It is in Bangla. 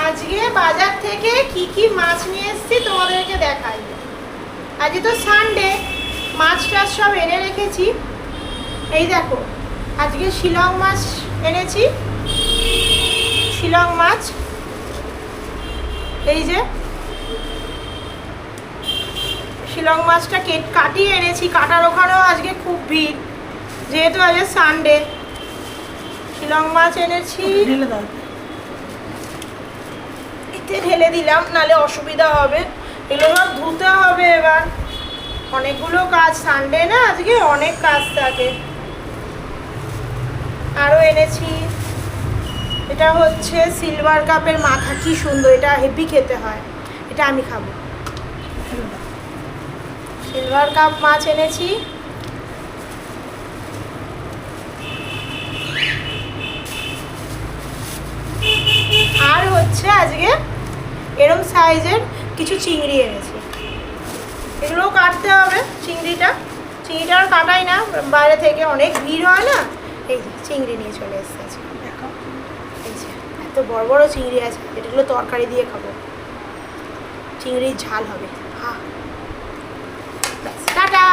আজকে বাজার থেকে কি কি মাছ নিয়ে এসেছি তোমাদেরকে দেখাই। আজকে তো সানডে, মাছ টাছ সব এনে রেখেছি। এই দেখো, আজকে শিলং মাছ এনেছি, শিলং মাছ। এই যে শিলং মাছটা কাটিয়ে এনেছি, কাটার ওখানেও আজকে খুব ভিড়, যেহেতু আজকে সানডে। শিলং মাছ এনেছি, এতে ঢেলে দিলাম, নালে অসুবিধা হবে। এগুলো সব ধুতে হবে এবার, অনেকগুলো কাজ, সানডে না আজকে অনেক কাজ থাকে। আরও এনেছি, এটা হচ্ছে সিলভার কাপের মাথা, কি সুন্দর, এটা হেভি খেতে হয়, এটা আমি খাবো। সিলভার কাপ মাছ এনেছি। আর হচ্ছে আজকে এরম সাইজের কিছু চিংড়ি এনেছি, এগুলোও কাটতে হবে। চিংড়িটা আর কাটাই না, বাইরে থেকে অনেক ভিড় হয় না। এই যে চিংড়ি নিয়ে চলে এসেছে আজকে, দেখো এই যে এত বড় বড় চিংড়ি আছে, এগুলো তরকারি দিয়ে খাবো, চিংড়ির ঝাল হবে। হ্যাঁ, টাটা।